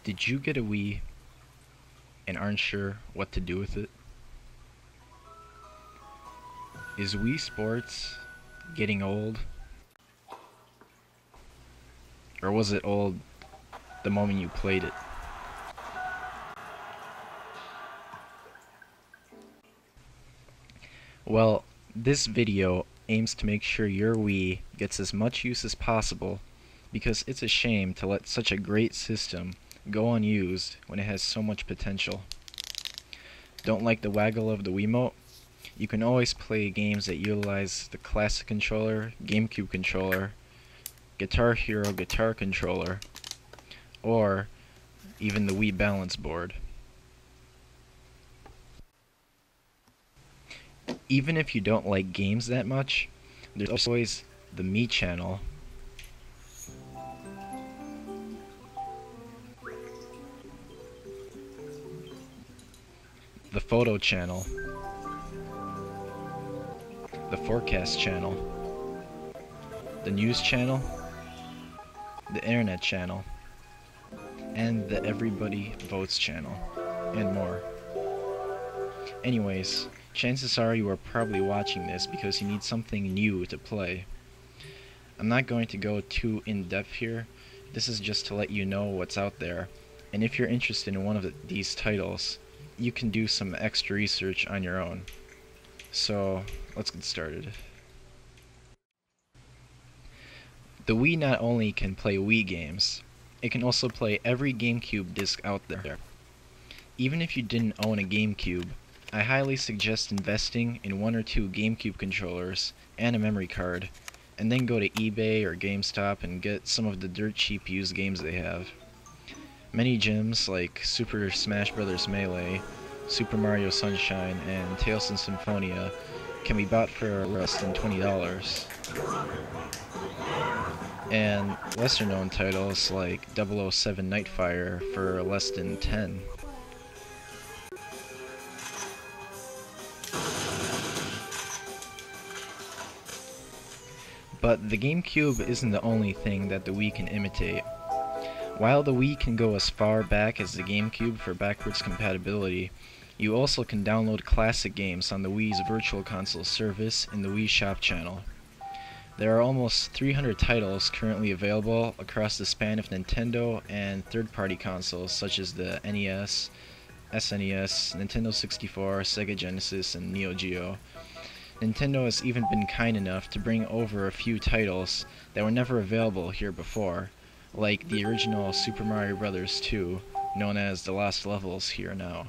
Did you get a Wii and aren't sure what to do with it? Is Wii Sports getting old? Or was it old the moment you played it? Well, this video aims to make sure your Wii gets as much use as possible, because it's a shame to let such a great system go unused when it has so much potential. Don't like the waggle of the Wiimote? You can always play games that utilize the classic controller, GameCube controller, Guitar Hero guitar controller, or even the Wii balance board. Even if you don't like games that much, there's always the Me channel, the Photo channel, the Forecast channel, the News channel, the Internet channel, and the Everybody Votes channel, and more. Anyways, chances are you are probably watching this because you need something new to play. I'm not going to go too in-depth here. This is just to let you know what's out there, and if you're interested in one of these titles, you can do some extra research on your own. So, let's get started. The Wii not only can play Wii games, it can also play every GameCube disc out there. Even if you didn't own a GameCube, I highly suggest investing in 1 or 2 GameCube controllers and a memory card, and then go to eBay or GameStop and get some of the dirt cheap used games they have. Many gems like Super Smash Bros. Melee, Super Mario Sunshine, and Tales of Symphonia can be bought for less than $20. And lesser known titles like 007 Nightfire for less than $10. But the GameCube isn't the only thing that the Wii can imitate. While the Wii can go as far back as the GameCube for backwards compatibility, you also can download classic games on the Wii's Virtual Console service in the Wii Shop channel. There are almost 300 titles currently available across the span of Nintendo and third-party consoles such as the NES, SNES, Nintendo 64, Sega Genesis, and Neo Geo. Nintendo has even been kind enough to bring over a few titles that were never available here before, like the original Super Mario Bros. 2, known as The Lost Levels here now.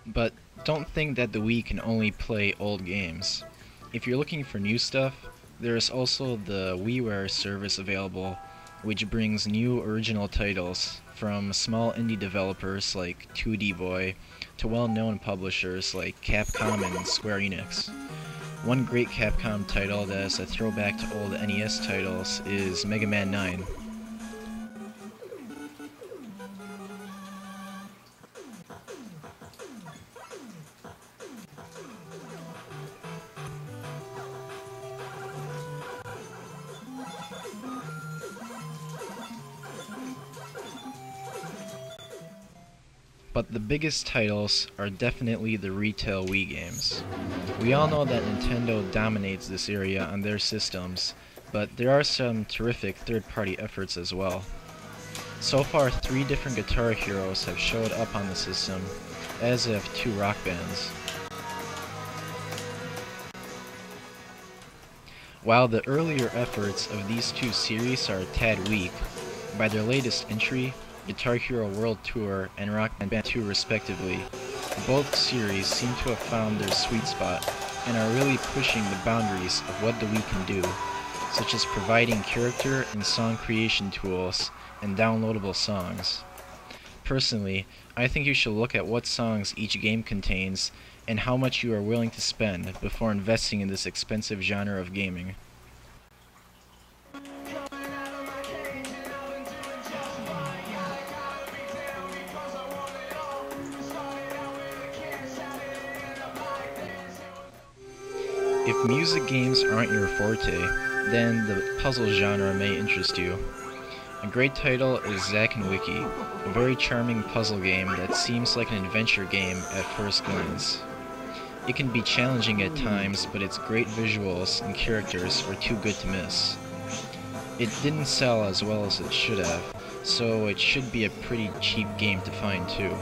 But don't think that the Wii can only play old games. If you're looking for new stuff, there is also the Wiiware service available, which brings new original titles from small indie developers like 2D Boy to well-known publishers like Capcom and Square Enix. One great Capcom title that is a throwback to old NES titles is Mega Man 9. But the biggest titles are definitely the retail Wii games. We all know that Nintendo dominates this area on their systems, but there are some terrific third-party efforts as well. So far, 3 different guitar heroes have showed up on the system, as have 2 rock bands. While the earlier efforts of these 2 series are a tad weak, by their latest entry, Guitar Hero World Tour and Rock Band 2 respectively, both series seem to have found their sweet spot and are really pushing the boundaries of what the Wii can do, such as providing character and song creation tools and downloadable songs. Personally, I think you should look at what songs each game contains and how much you are willing to spend before investing in this expensive genre of gaming. If music games aren't your forte, then the puzzle genre may interest you. A great title is Zack and Wiki, a very charming puzzle game that seems like an adventure game at first glance. It can be challenging at times, but its great visuals and characters are too good to miss. It didn't sell as well as it should have, so it should be a pretty cheap game to find too.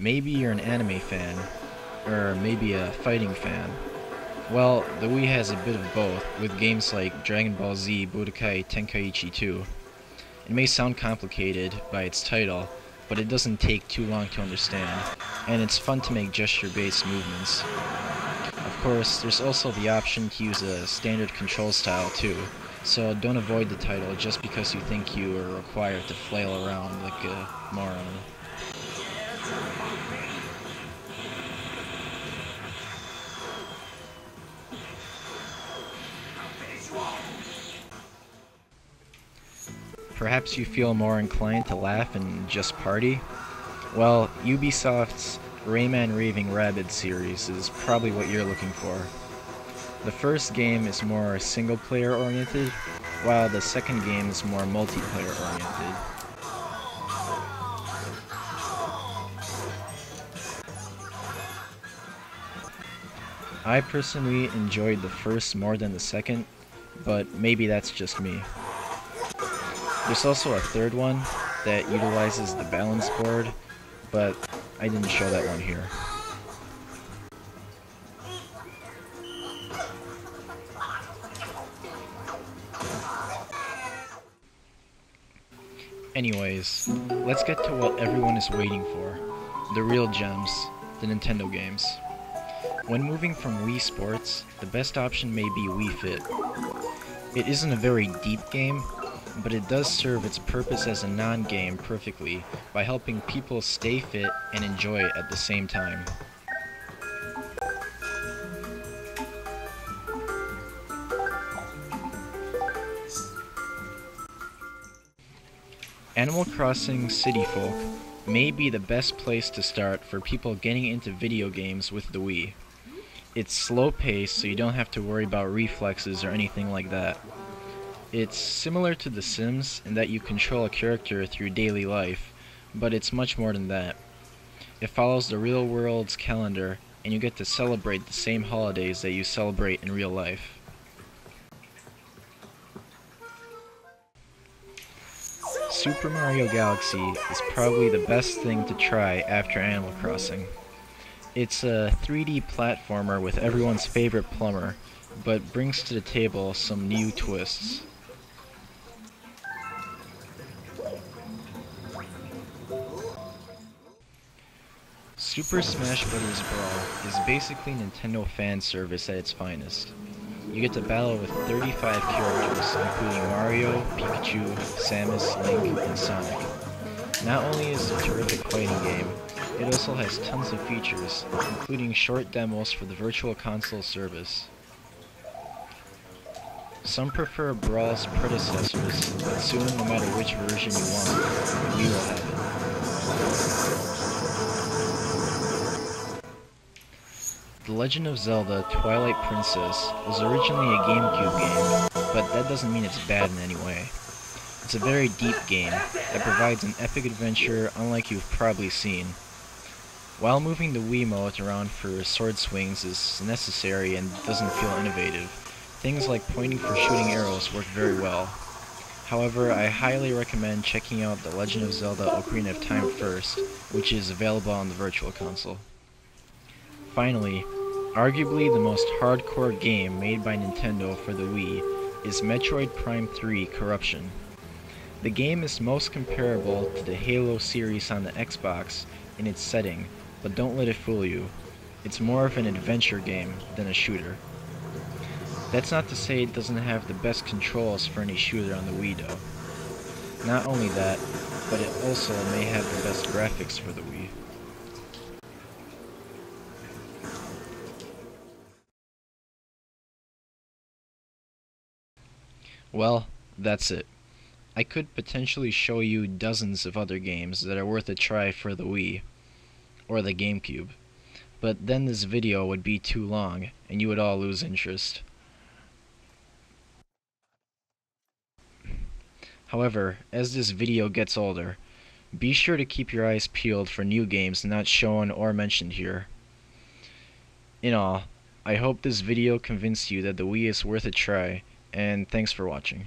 Maybe you're an anime fan, or maybe a fighting fan. Well, the Wii has a bit of both, with games like Dragonball Z, Budokai, Tenkaichi 2. It may sound complicated by its title, but it doesn't take too long to understand, and it's fun to make gesture-based movements. Of course, there's also the option to use a standard control style too, so don't avoid the title just because you think you are required to flail around like a moron. Perhaps you feel more inclined to laugh and just party? Well, Ubisoft's Rayman, Raving, Rabbids series is probably what you're looking for. The first game is more single-player oriented, while the second game is more multiplayer oriented. I personally enjoyed the first more than the second, but maybe that's just me. There's also a third one that utilizes the balance board, but I didn't show that one here. Anyways, let's get to what everyone is waiting for, the real gems, the Nintendo games. When moving from Wii Sports, the best option may be Wii Fit. It isn't a very deep game, but it does serve its purpose as a non-game perfectly by helping people stay fit and enjoy it at the same time. Animal Crossing City Folk may be the best place to start for people getting into video games with the Wii. It's slow paced, so you don't have to worry about reflexes or anything like that. It's similar to The Sims in that you control a character through daily life, but it's much more than that. It follows the real world's calendar, and you get to celebrate the same holidays that you celebrate in real life. Super Mario Galaxy is probably the best thing to try after Animal Crossing. It's a 3D platformer with everyone's favorite plumber, but brings to the table some new twists. Super Smash Bros. Brawl is basically Nintendo fan service at its finest. You get to battle with 35 characters, including Mario, Pikachu, Samus, Link, and Sonic. Not only is it a terrific fighting game, it also has tons of features, including short demos for the Virtual Console service. Some prefer Brawl's predecessors, but soon, no matter which version you want, we will have it. The Legend of Zelda Twilight Princess was originally a GameCube game, but that doesn't mean it's bad in any way. It's a very deep game that provides an epic adventure unlike you've probably seen. While moving the Wiimote around for sword swings is necessary and doesn't feel innovative, things like pointing for shooting arrows work very well. However, I highly recommend checking out The Legend of Zelda Ocarina of Time first, which is available on the Virtual Console. Finally, arguably the most hardcore game made by Nintendo for the Wii is Metroid Prime 3 Corruption. The game is most comparable to the Halo series on the Xbox in its setting, but don't let it fool you. It's more of an adventure game than a shooter. That's not to say it doesn't have the best controls for any shooter on the Wii though. Not only that, but it also may have the best graphics for the Wii. Well, that's it. I could potentially show you dozens of other games that are worth a try for the Wii, or the GameCube, but then this video would be too long, and you would all lose interest. However, as this video gets older, be sure to keep your eyes peeled for new games not shown or mentioned here. In all, I hope this video convinced you that the Wii is worth a try, and thanks for watching.